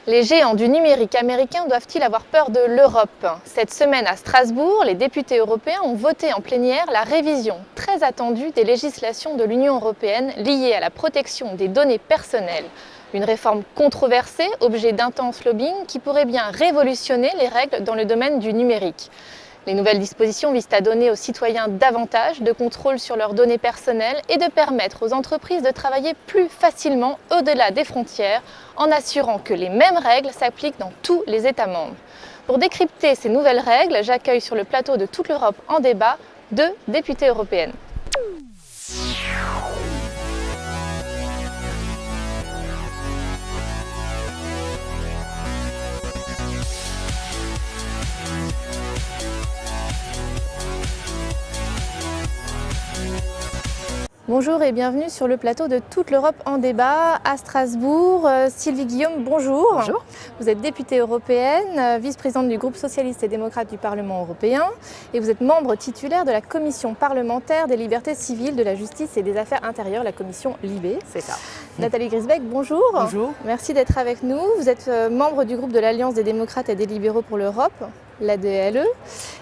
Les géants du numérique américain doivent-ils avoir peur de l'Europe? Cette semaine à Strasbourg, les députés européens ont voté en plénière la révision très attendue des législations de l'Union européenne liées à la protection des données personnelles. Une réforme controversée, objet d'intenses lobbying, qui pourrait bien révolutionner les règles dans le domaine du numérique. Les nouvelles dispositions visent à donner aux citoyens davantage de contrôle sur leurs données personnelles et de permettre aux entreprises de travailler plus facilement au-delà des frontières en assurant que les mêmes règles s'appliquent dans tous les États membres. Pour décrypter ces nouvelles règles, j'accueille sur le plateau de Toute l'Europe en débat 2 députées européennes. Bonjour et bienvenue sur le plateau de Toute l'Europe en débat à Strasbourg. Sylvie Guillaume, bonjour. Bonjour. Vous êtes députée européenne, vice-présidente du groupe socialiste et démocrate du Parlement européen et vous êtes membre titulaire de la commission parlementaire des libertés civiles, de la justice et des affaires intérieures, la commission LIBE. C'est ça. Nathalie Griesbeck, bonjour. Bonjour. Merci d'être avec nous. Vous êtes membre du groupe de l'Alliance des démocrates et des libéraux pour l'Europe, l'ADLE,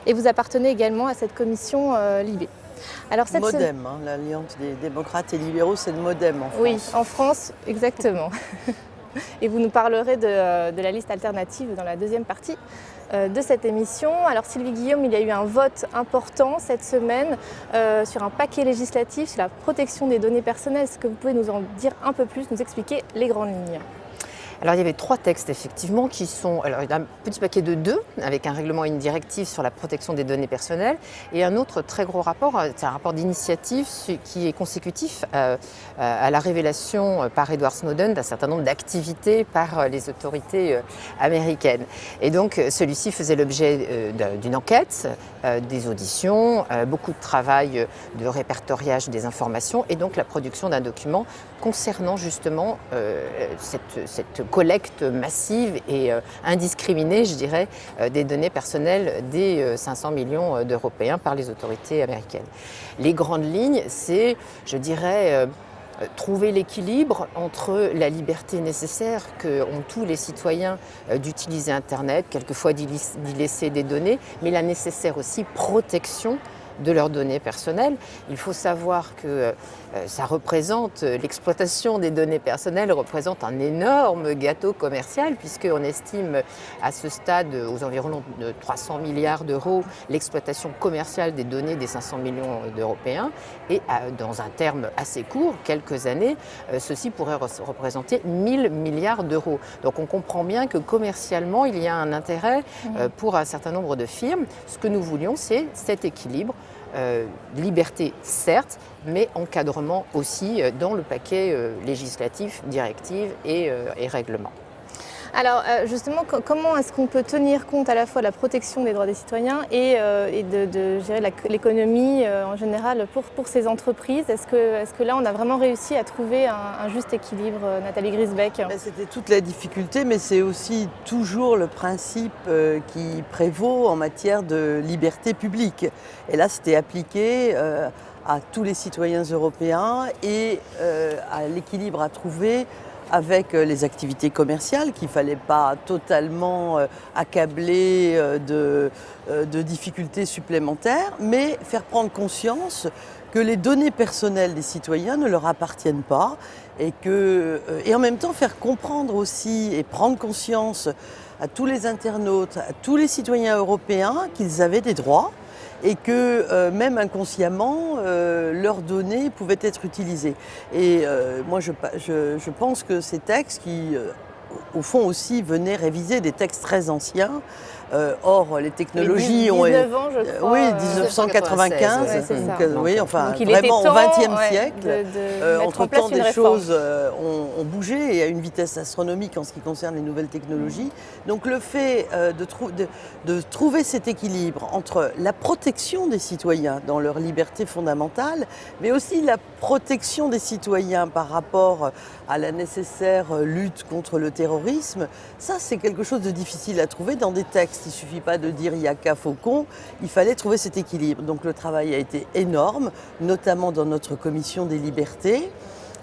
et vous appartenez également à cette commission LIBE. Alors, MoDem, l'Alliance des démocrates et libéraux, c'est le MoDem en France. Oui, en France, exactement. Et vous nous parlerez de la liste alternative dans la deuxième partie de cette émission. Alors Sylvie Guillaume, il y a eu un vote important cette semaine sur un paquet législatif sur la protection des données personnelles. Est-ce que vous pouvez nous en dire un peu plus, nous expliquer les grandes lignes ? Alors il y avait 3 textes effectivement qui sont, alors il y a un petit paquet de 2 avec un règlement et une directive sur la protection des données personnelles et un autre très gros rapport, c'est un rapport d'initiative qui est consécutif à la révélation par Edward Snowden d'un certain nombre d'activités par les autorités américaines. Et donc celui-ci faisait l'objet d'une enquête, des auditions, beaucoup de travail de répertoriage des informations et donc la production d'un document concernant justement cette collecte massive et indiscriminée, je dirais, des données personnelles des 500 millions d'Européens par les autorités américaines. Les grandes lignes, c'est, je dirais, trouver l'équilibre entre la liberté nécessaire qu'ont tous les citoyens d'utiliser Internet, quelquefois d'y laisser des données, mais la nécessaire aussi protection de leurs données personnelles. Il faut savoir que ça représente, l'exploitation des données personnelles représente un énorme gâteau commercial puisqu'on estime à ce stade aux environs de 300 milliards d'euros l'exploitation commerciale des données des 500 millions d'Européens et dans un terme assez court, quelques années, ceci pourrait représenter 1000 milliards d'euros. Donc on comprend bien que commercialement il y a un intérêt pour un certain nombre de firmes. Ce que nous voulions, c'est cet équilibre. Liberté certes, mais encadrement aussi dans le paquet législatif, directive et règlement. Alors justement, comment est-ce qu'on peut tenir compte à la fois de la protection des droits des citoyens et de gérer l'économie en général pour ces entreprises? Est-ce que là on a vraiment réussi à trouver un juste équilibre, Nathalie Griesbeck? C'était toute la difficulté, mais c'est aussi toujours le principe qui prévaut en matière de liberté publique. Et là c'était appliqué à tous les citoyens européens et à l'équilibre à trouver avec les activités commerciales qu'il ne fallait pas totalement accabler de difficultés supplémentaires, mais faire prendre conscience que les données personnelles des citoyens ne leur appartiennent pas et en même temps faire comprendre aussi et prendre conscience à tous les internautes, à tous les citoyens européens qu'ils avaient des droits et que même inconsciemment, leurs données pouvaient être utilisées. Et moi, je pense que ces textes qui, au fond aussi, venaient réviser des textes très anciens, or les technologies ont... 19 ans, je crois. Oui, 1995, ouais, c'est ça. oui, enfin donc, vraiment au XXe siècle. De Entre-temps, des réforme. choses ont bougé et à une vitesse astronomique en ce qui concerne les nouvelles technologies. Donc le fait de trouver cet équilibre entre la protection des citoyens dans leur liberté fondamentale, mais aussi la protection des citoyens par rapport à la nécessaire lutte contre le terrorisme, ça c'est quelque chose de difficile à trouver dans des textes. Il ne suffit pas de dire Yaka Faucon, il fallait trouver cet équilibre. Donc le travail a été énorme, notamment dans notre commission des libertés.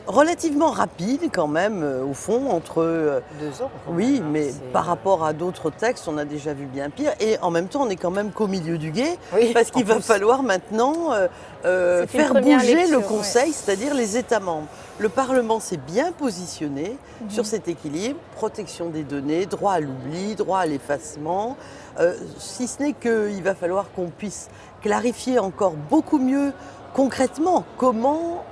relativement rapide quand même, au fond, entre... 2 ans. quand oui, même, hein, mais c'est- par rapport à d'autres textes, on a déjà vu bien pire. Et en même temps, on est quand même qu'au milieu du gué, Oui, parce qu'il en va plus. falloir maintenant C'est une faire première bouger lecture, le Conseil, c'est-à-dire les États membres. Le Parlement s'est bien positionné sur cet équilibre, protection des données, droit à l'oubli, droit à l'effacement, si ce n'est qu'il va falloir qu'on puisse clarifier encore beaucoup mieux concrètement comment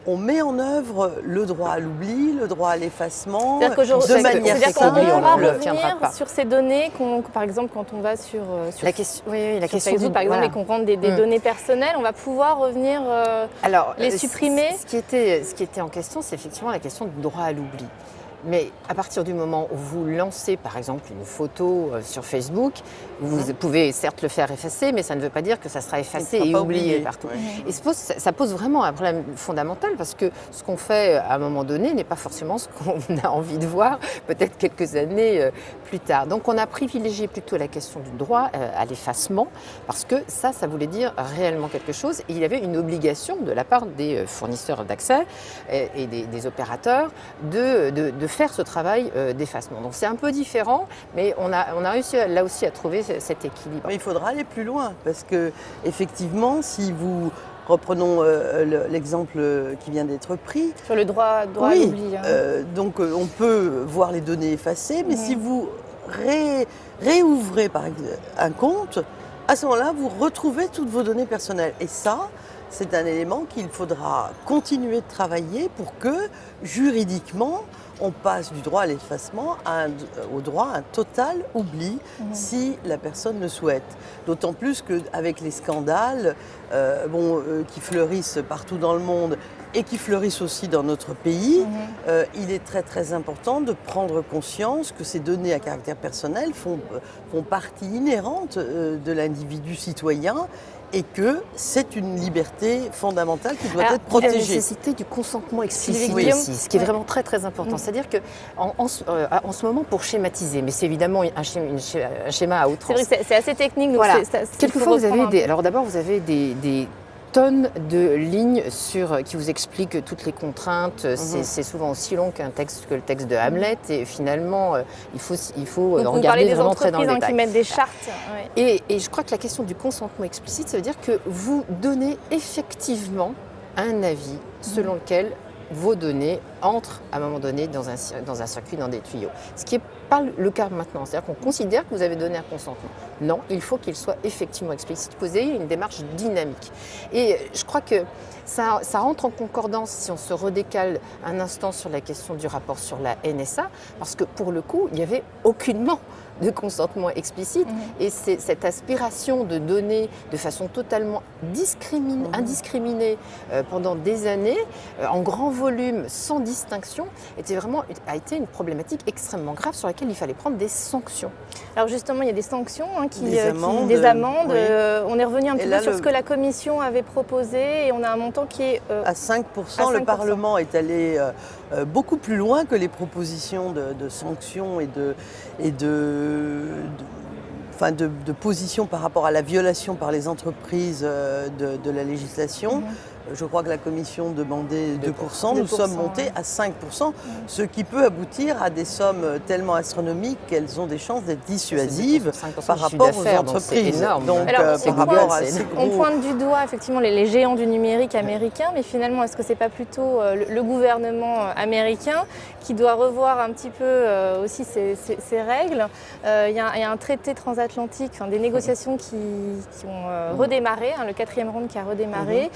on met en œuvre le droit à l'oubli, le droit à l'effacement, C'est-à-dire qu'aujourd'hui, de c'est- manière c'est-à-dire qu'on simple. pourra On le tiendra revenir pas. sur ces données, par exemple quand on va sur La question, oui, la sur question Facebook, du- par exemple, voilà. et qu'on rentre des Mm. données personnelles, on va pouvoir revenir Alors, les supprimer. Ce qui était en question, c'est effectivement la question du droit à l'oubli. Mais à partir du moment où vous lancez, par exemple, une photo sur Facebook, vous pouvez certes le faire effacer, mais ça ne veut pas dire que ça sera effacé Il ne sera et pas oublié oublié. partout. Ouais. Et ça pose vraiment un problème fondamental parce que ce qu'on fait à un moment donné n'est pas forcément ce qu'on a envie de voir peut-être quelques années plus tard. Donc on a privilégié plutôt la question du droit à l'effacement parce que ça voulait dire réellement quelque chose. Et il y avait une obligation de la part des fournisseurs d'accès et des opérateurs de faire ce travail d'effacement. Donc c'est un peu différent, mais on a réussi là aussi à trouver cet équilibre. Mais il faudra aller plus loin, parce que effectivement, si vous reprenons l'exemple qui vient d'être pris, Sur le droit à oui, l'oubli. Hein. donc on peut voir les données effacées, mais si vous réouvrez par exemple un compte, à ce moment-là, vous retrouvez toutes vos données personnelles. Et ça, c'est un élément qu'il faudra continuer de travailler pour que, juridiquement, on passe du droit à l'effacement au droit à un total oubli si la personne le souhaite. D'autant plus qu'avec les scandales qui fleurissent partout dans le monde et qui fleurissent aussi dans notre pays, il est très très important de prendre conscience que ces données à caractère personnel font partie inhérente de l'individu citoyen et que c'est une liberté fondamentale qui doit Alors, être La protégée. nécessité du consentement explicite Oui. aussi, ce qui est vraiment très très important. C'est-à-dire qu'en ce moment, pour schématiser, mais c'est évidemment un schéma à C'est outrance. vrai que c'est assez technique. Donc Voilà. il faut Quelquefois, vous reprendre avez un peu. alors d'abord, vous avez des tonnes de lignes qui vous expliquent toutes les contraintes. C'est souvent aussi long que le texte de Hamlet. Et finalement, il faut Donc, vous parlez regarder des vraiment très dans le entreprises détail. qui mettent des chartes. Ouais. Et je crois que la question du consentement explicite, ça veut dire que vous donnez effectivement un avis selon lequel vos données entrent à un moment donné dans un circuit, dans des tuyaux. Ce qui n'est pas le cas maintenant. C'est-à-dire qu'on considère que vous avez donné un consentement. Non, il faut qu'il soit effectivement explicite. Vous ayez une démarche dynamique. Et je crois que ça rentre en concordance si on se redécale un instant sur la question du rapport sur la NSA, parce que pour le coup, il n'y avait aucunement de consentement explicite. Et c'est cette aspiration de donner de façon totalement indiscriminée pendant des années, en grand volume, sans distinction, a été une problématique extrêmement grave sur laquelle il fallait prendre des sanctions. Alors justement, il y a des sanctions, Des amendes, des amendes. oui. On est revenu un petit Et là, peu sur ce que la Commission avait proposé et on a un montant qui est À 5%, le 5%. Parlement est allé beaucoup plus loin que les propositions de sanctions et de position par rapport à la violation par les entreprises de la législation. Je crois que la Commission demandait 2%, nous 2%, sommes montés à 5%, ce qui peut aboutir à des sommes tellement astronomiques qu'elles ont des chances d'être dissuasives 5% par du chiffre rapport aux d'affaires, donc entreprises. c'est énorme. Donc, Alors, par rapport à ces On gros... pointe du doigt effectivement les géants du numérique américains, mais finalement, est-ce que c'est pas plutôt le gouvernement américain qui doit revoir un petit peu aussi ses règles? Il y a un traité transatlantique, des négociations qui ont redémarré, le 4e round qui a redémarré.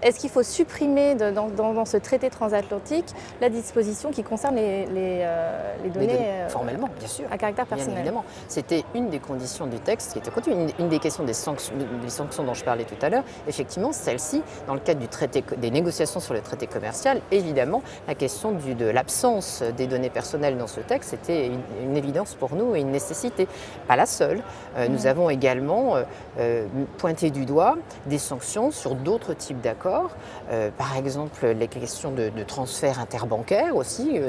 Est-ce qu'il faut supprimer dans ce traité transatlantique la disposition qui concerne les données formellement, bien sûr. à caractère Bien personnel? évidemment. C'était une des conditions du texte qui était contenu. Une des questions des sanctions dont je parlais tout à l'heure. Effectivement, celle-ci, dans le cadre des négociations sur le traité commercial, évidemment, la question de l'absence des données personnelles dans ce texte, c'était une évidence pour nous et une nécessité. Pas la seule. Nous avons également pointé du doigt des sanctions sur d'autres types d'accords. Par exemple, les questions de transfert interbancaire aussi,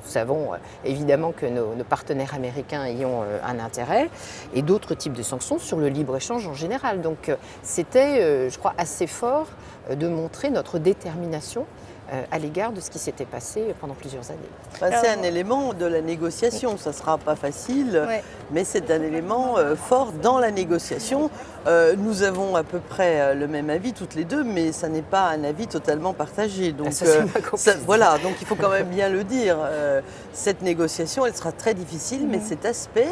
Nous savons évidemment que nos partenaires américains y ont un intérêt, et d'autres types de sanctions sur le libre-échange en général. Donc c'était, je crois, assez fort de montrer notre détermination à l'égard de ce qui s'était passé pendant plusieurs années. C'est un élément de la négociation, ça ne sera pas facile, Ouais. mais c'est un élément fort dans la négociation. Nous avons à peu près le même avis toutes les deux, mais ça n'est pas un avis totalement partagé. Donc, Ça, c'est ma compréhension. voilà, donc il faut quand même bien le dire. Cette négociation, elle sera très difficile, mais cet aspect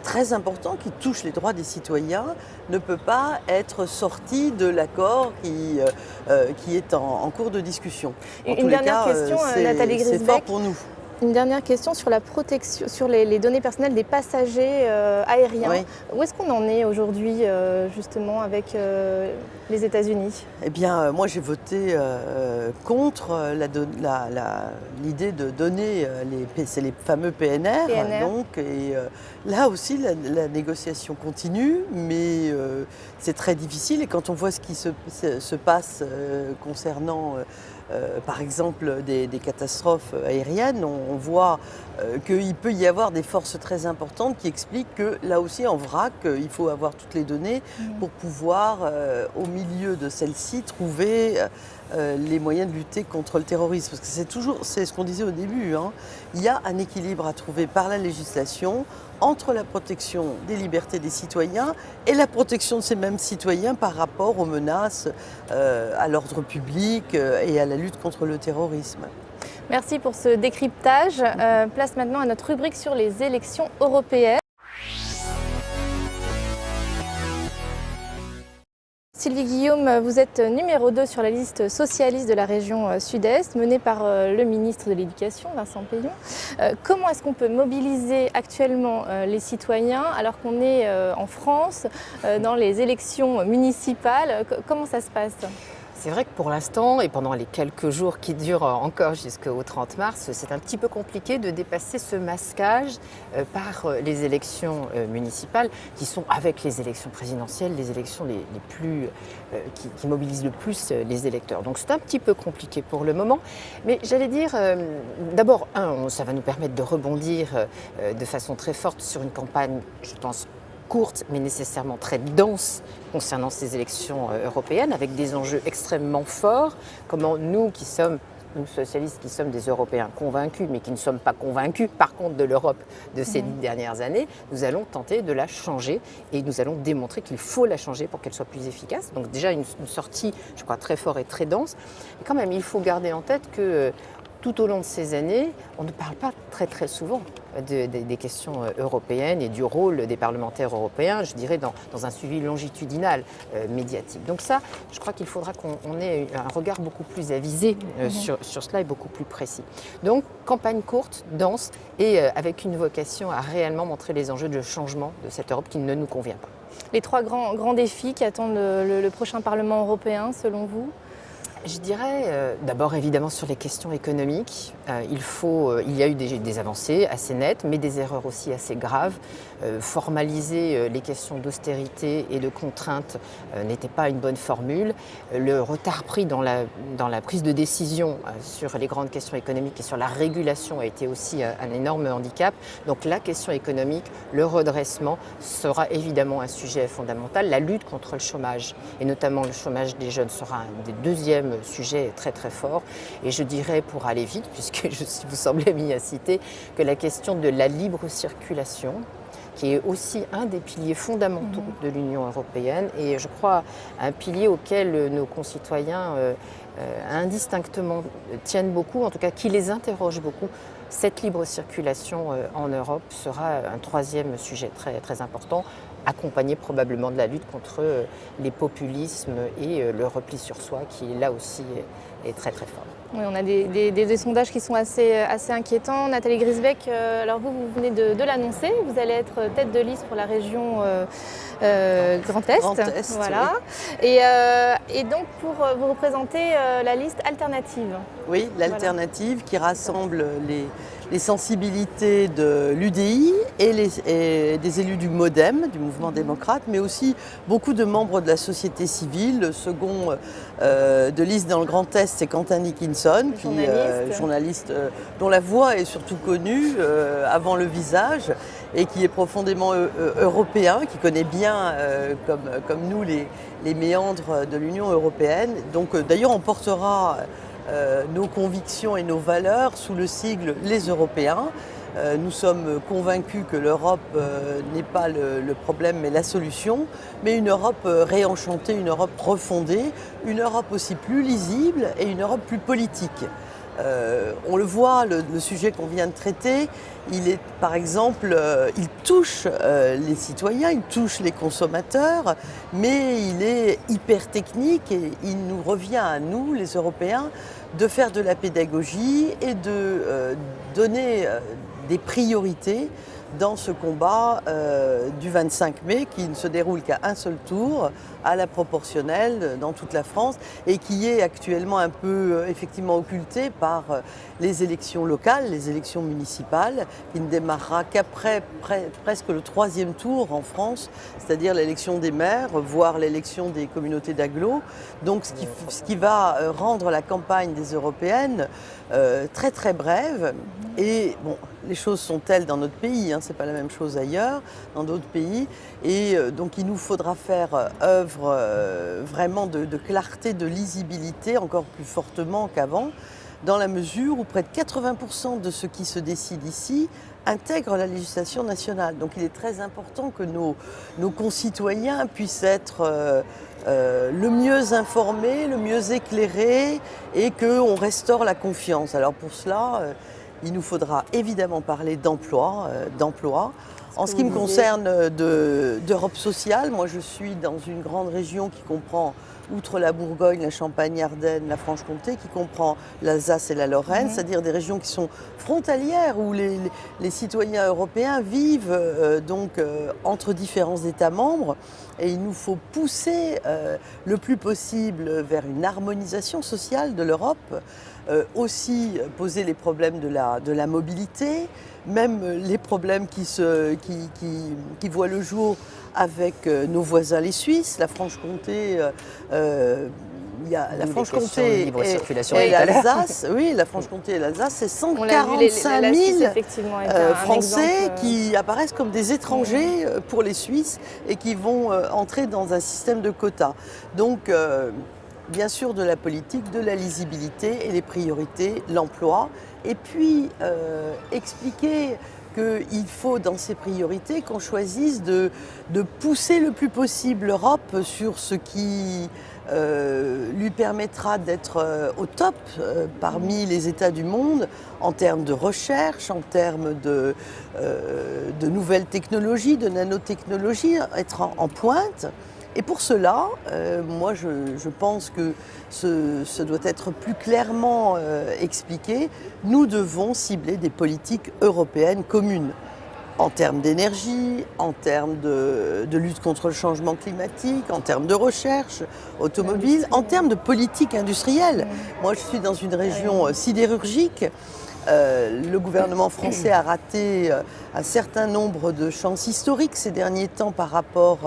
très important qui touche les droits des citoyens ne peut pas être sorti de l'accord qui est en cours de discussion. En Une tous les dernière cas, question, c'est Nathalie c'est Griesbeck. fort pour nous. Une dernière question sur la protection, sur les données personnelles des passagers aériens. Oui. Où est-ce qu'on en est aujourd'hui justement avec les États-Unis? Eh bien, moi j'ai voté contre l'idée de donner c'est les fameux PNR. PNR. Donc, et là aussi, la négociation continue, mais c'est très difficile. Et quand on voit ce qui se passe concernant, par exemple, des catastrophes aériennes, on voit qu'il peut y avoir des forces très importantes qui expliquent que là aussi, en vrac, il faut avoir toutes les données pour pouvoir, au milieu de celles-ci, trouver les moyens de lutter contre le terrorisme. Parce que c'est ce qu'on disait au début, hein. Il y a un équilibre à trouver par la législation entre la protection des libertés des citoyens et la protection de ces mêmes citoyens par rapport aux menaces à l'ordre public et à la lutte contre le terrorisme. Merci pour ce décryptage. Place maintenant à notre rubrique sur les élections européennes. Sylvie Guillaume, vous êtes numéro 2 sur la liste socialiste de la région Sud-Est, menée par le ministre de l'Éducation, Vincent Peillon. Comment est-ce qu'on peut mobiliser actuellement les citoyens alors qu'on est en France, dans les élections municipales? Comment ça se passe ? C'est vrai que pour l'instant, et pendant les quelques jours qui durent encore jusqu'au 30 mars, c'est un petit peu compliqué de dépasser ce masquage par les élections municipales, qui sont, avec les élections présidentielles, les élections les plus, qui mobilisent le plus les électeurs. Donc c'est un petit peu compliqué pour le moment. Mais j'allais dire, d'abord, ça va nous permettre de rebondir de façon très forte sur une campagne, je pense, courte mais nécessairement très dense concernant ces élections européennes, avec des enjeux extrêmement forts. Comment nous socialistes qui sommes des Européens convaincus, mais qui ne sommes pas convaincus par contre de l'Europe de ces 10 dernières années, nous allons tenter de la changer et nous allons démontrer qu'il faut la changer pour qu'elle soit plus efficace. Donc déjà une sortie, je crois, très forte et très dense. Mais quand même, il faut garder en tête que tout au long de ces années, on ne parle pas très très souvent des questions européennes et du rôle des parlementaires européens, je dirais, dans un suivi longitudinal médiatique. Donc ça, je crois qu'il faudra qu'on ait un regard beaucoup plus avisé sur cela et beaucoup plus précis. Donc, campagne courte, dense et avec une vocation à réellement montrer les enjeux de changement de cette Europe qui ne nous convient pas. Les trois grands défis qui attendent le prochain Parlement européen, selon vous ? Je dirais d'abord évidemment sur les questions économiques, il y a eu des avancées assez nettes, mais des erreurs aussi assez graves. Formaliser les questions d'austérité et de contrainte n'était pas une bonne formule. Le retard pris dans la prise de décision sur les grandes questions économiques et sur la régulation a été aussi un énorme handicap. Donc la question économique, le redressement sera évidemment un sujet fondamental. La lutte contre le chômage, et notamment le chômage des jeunes, sera un des deuxièmes sujets très très forts. Et je dirais, pour aller vite, puisque vous semblez m'y citer, que la question de la libre circulation, qui est aussi un des piliers fondamentaux de l'Union européenne et je crois un pilier auquel nos concitoyens indistinctement tiennent beaucoup, en tout cas qui les interroge beaucoup. Cette libre circulation en Europe sera un troisième sujet très, très important, accompagné probablement de la lutte contre les populismes et le repli sur soi qui là aussi est très très fort. Oui, on a des sondages qui sont assez inquiétants. Nathalie Griesbeck, alors vous venez de l'annoncer, vous allez être tête de liste pour la région Grand Est. Grand Est, voilà. oui. Et donc pour vous représenter la liste alternative. Oui, l'alternative qui rassemble les sensibilités de l'UDI et des élus du MoDem, du mouvement démocrate, mais aussi beaucoup de membres de la société civile. Le second de liste dans le Grand Est, c'est Quentin Dickinson, journaliste dont la voix est surtout connue avant le visage et qui est profondément européen, qui connaît bien, comme nous, les méandres de l'Union européenne. Donc d'ailleurs, on portera nos convictions et nos valeurs sous le sigle Les Européens. Nous sommes convaincus que l'Europe n'est pas le problème mais la solution, mais une Europe réenchantée, une Europe refondée, une Europe aussi plus lisible et une Europe plus politique. On le voit, le sujet qu'on vient de traiter, il est par exemple, il touche les citoyens, il touche les consommateurs, mais il est hyper technique et il nous revient à nous, les Européens, de faire de la pédagogie et de donner des priorités dans ce combat du 25 mai qui ne se déroule qu'à un seul tour, à la proportionnelle dans toute la France et qui est actuellement un peu effectivement occulté par les élections locales, les élections municipales, qui ne démarrera qu'après presque le 3e tour en France, c'est-à-dire l'élection des maires, voire l'élection des communautés d'agglos. Donc ce qui va rendre la campagne des européennes très très brève. Et bon, les choses sont telles dans notre pays, hein, c'est pas la même chose ailleurs, dans d'autres pays. Et donc il nous faudra faire œuvre vraiment de clarté, de lisibilité, encore plus fortement qu'avant, dans la mesure où près de 80% de ce qui se décide ici intègre la législation nationale. Donc il est très important que nos concitoyens puissent être le mieux informés, le mieux éclairés et qu'on restaure la confiance. Alors pour cela, il nous faudra évidemment parler d'emploi. En ce qui me concerne d'Europe sociale, moi je suis dans une grande région qui comprend, outre la Bourgogne, la Champagne, Ardennes, la Franche-Comté, qui comprend l'Alsace et la Lorraine, c'est-à-dire des régions qui sont frontalières, où les citoyens européens vivent entre différents États membres. Et il nous faut pousser le plus possible vers une harmonisation sociale de l'Europe, aussi poser les problèmes de la mobilité, même les problèmes qui voient le jour avec nos voisins les Suisses, la Franche-Comté. Il y a la Franche-Comté et l'Alsace. Oui, la Franche-Comté et l'Alsace, c'est 145 000 Français qui apparaissent comme des étrangers pour les Suisses et qui vont entrer dans un système de quotas. Donc, bien sûr, de la politique, de la lisibilité et les priorités, l'emploi. Et puis, expliquer qu'il faut, dans ces priorités, qu'on choisisse de pousser le plus possible l'Europe sur ce qui lui permettra d'être au top parmi les États du monde en termes de recherche, en termes de nouvelles technologies, de nanotechnologies, être en pointe. Et pour cela, moi je pense que ce doit être plus clairement expliqué. Nous devons cibler des politiques européennes communes en termes d'énergie, en termes de lutte contre le changement climatique, en termes de recherche automobile, en termes de politique industrielle. Moi je suis dans une région sidérurgique. Le gouvernement français a raté un certain nombre de chances historiques ces derniers temps par rapport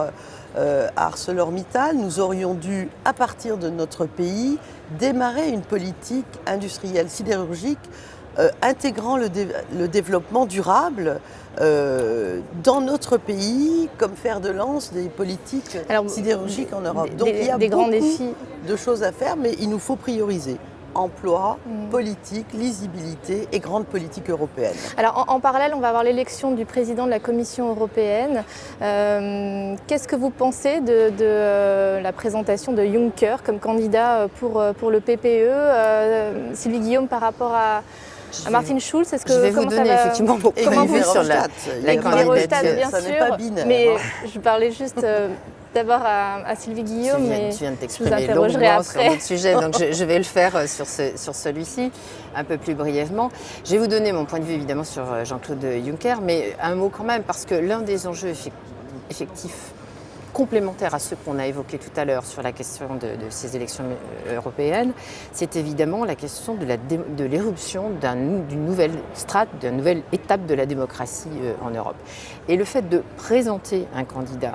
à ArcelorMittal. Nous aurions dû, à partir de notre pays, démarrer une politique industrielle sidérurgique intégrant le développement durable dans notre pays comme fer de lance des politiques sidérurgiques en Europe. Donc il y a beaucoup de choses à faire, mais il nous faut prioriser. Emploi, politique, lisibilité et grande politique européenne. Alors en parallèle, on va avoir l'élection du président de la Commission européenne. Qu'est-ce que vous pensez de la présentation de Juncker comme candidat pour le PPE Sylvie Guillaume par rapport à Martin Schulz, je vais vous donner effectivement mon point de vue sur la candidature. Bien ça sûr, n'est pas binaire, mais je parlais juste d'abord à Sylvie Guillaume, mais tu viens de je vous t'exprimer interrogerai longuement après. sur notre sujet, donc je vais le faire sur celui-ci, un peu plus brièvement. Je vais vous donner mon point de vue évidemment sur Jean-Claude Juncker, mais un mot quand même, parce que l'un des enjeux effectifs complémentaires à ceux qu'on a évoqués tout à l'heure sur la question de ces élections européennes, c'est évidemment la question de l'éruption d'une nouvelle strate, d'une nouvelle étape de la démocratie en Europe. Et le fait de présenter un candidat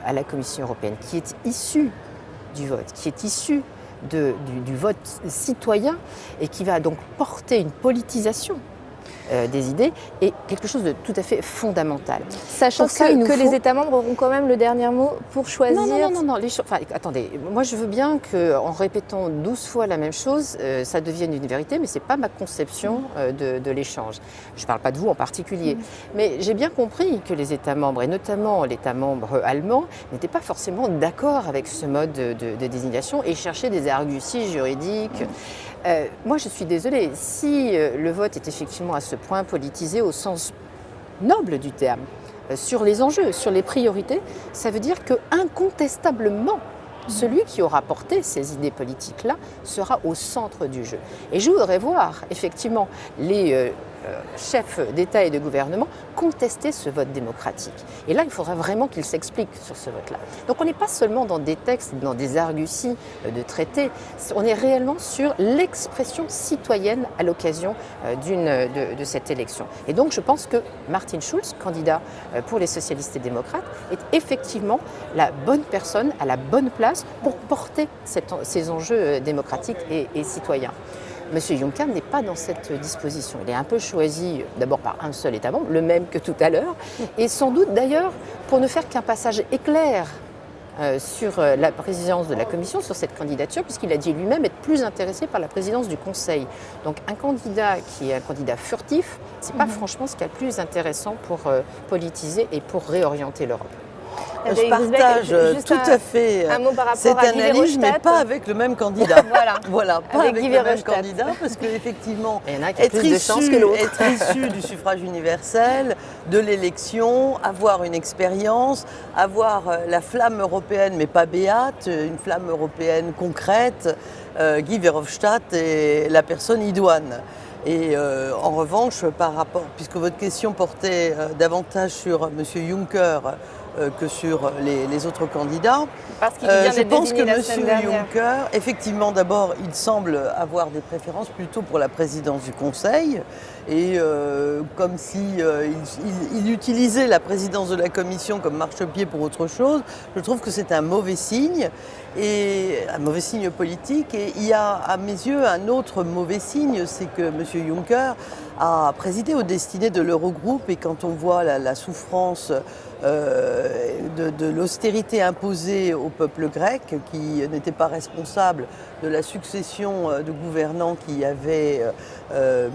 à la Commission européenne qui est issu du vote, qui est issu du vote citoyen et qui va donc porter une politisation des idées est quelque chose de tout à fait fondamental. Sachant que les États membres auront quand même le dernier mot pour choisir. Non. Attendez, moi je veux bien qu'en répétant 12 fois la même chose, ça devienne une vérité, mais ce n'est pas ma conception de l'échange. Je ne parle pas de vous en particulier, mais j'ai bien compris que les États membres, et notamment l'État membre allemand, n'étaient pas forcément d'accord avec ce mode de désignation et cherchaient des arguties juridiques. Moi je suis désolée, si le vote est effectivement à ce point politisé au sens noble du terme, sur les enjeux, sur les priorités, ça veut dire que incontestablement, celui qui aura porté ces idées politiques-là sera au centre du jeu. Et je voudrais voir effectivement les chefs d'État et de gouvernement contester ce vote démocratique. Et là, il faudra vraiment qu'ils s'expliquent sur ce vote-là. Donc on n'est pas seulement dans des textes, dans des arguties de traités, on est réellement sur l'expression citoyenne à l'occasion de cette élection. Et donc je pense que Martin Schulz, candidat pour les socialistes et démocrates, est effectivement la bonne personne à la bonne place pour porter ces enjeux démocratiques et citoyens. M. Juncker n'est pas dans cette disposition. Il est un peu choisi d'abord par un seul État membre, le même que tout à l'heure, et sans doute d'ailleurs pour ne faire qu'un passage éclair sur la présidence de la Commission, sur cette candidature, puisqu'il a dit lui-même être plus intéressé par la présidence du Conseil. Donc un candidat qui est un candidat furtif, ce n'est pas franchement ce qu'il y a de plus intéressant pour politiser et pour réorienter l'Europe. Je partage tout à fait cette analyse, mais pas avec le même candidat. Voilà, pas avec le même candidat, parce qu'effectivement, être issu du suffrage universel, de l'élection, avoir une expérience, avoir la flamme européenne, mais pas béate, une flamme européenne concrète, Guy Verhofstadt est la personne idoine. Et en revanche, par rapport, puisque votre question portait davantage sur M. Juncker que sur les autres candidats, je pense que M. Juncker, effectivement, d'abord, il semble avoir des préférences plutôt pour la présidence du Conseil, et comme si il utilisait la présidence de la Commission comme marchepied pour autre chose. Je trouve que c'est un mauvais signe, et un mauvais signe politique. Et il y a à mes yeux un autre mauvais signe, c'est que M. Juncker a présidé aux destinées de l'Eurogroupe, et quand on voit la souffrance de l'austérité imposée au peuple grec, qui n'était pas responsable de la succession de gouvernants qui avaient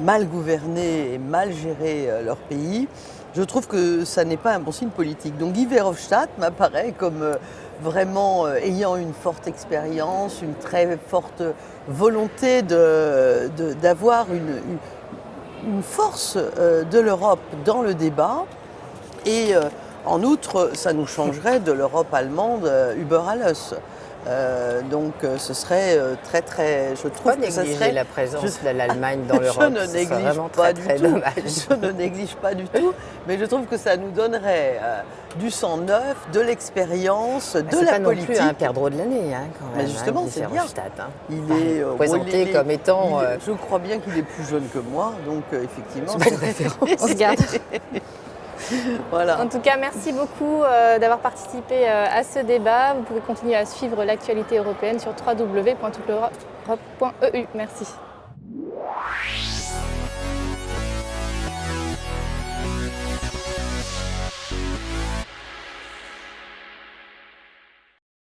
mal gouverné et mal géré leur pays, je trouve que ça n'est pas un bon signe politique. Donc Guy Verhofstadt m'apparaît comme vraiment ayant une forte expérience, une très forte volonté d'avoir une force de l'Europe dans le débat. Et en outre, ça nous changerait de l'Europe allemande über alles. Donc ce serait je trouve que ça serait la présence de l'Allemagne dans l'Europe. Je ne néglige pas du tout. Je ne néglige pas du tout, mais je trouve que ça nous donnerait du sang neuf, de l'expérience, de la politique. C'est pas non plus un perdreau de l'année, quand même. Mais justement, c'est bien. Il est présenté comme étant. Je crois bien qu'il est plus jeune que moi, donc effectivement. C'est pas une référence. On regarde. Voilà. En tout cas, merci beaucoup d'avoir participé à ce débat. Vous pouvez continuer à suivre l'actualité européenne sur www.touteleurope.eu. Merci.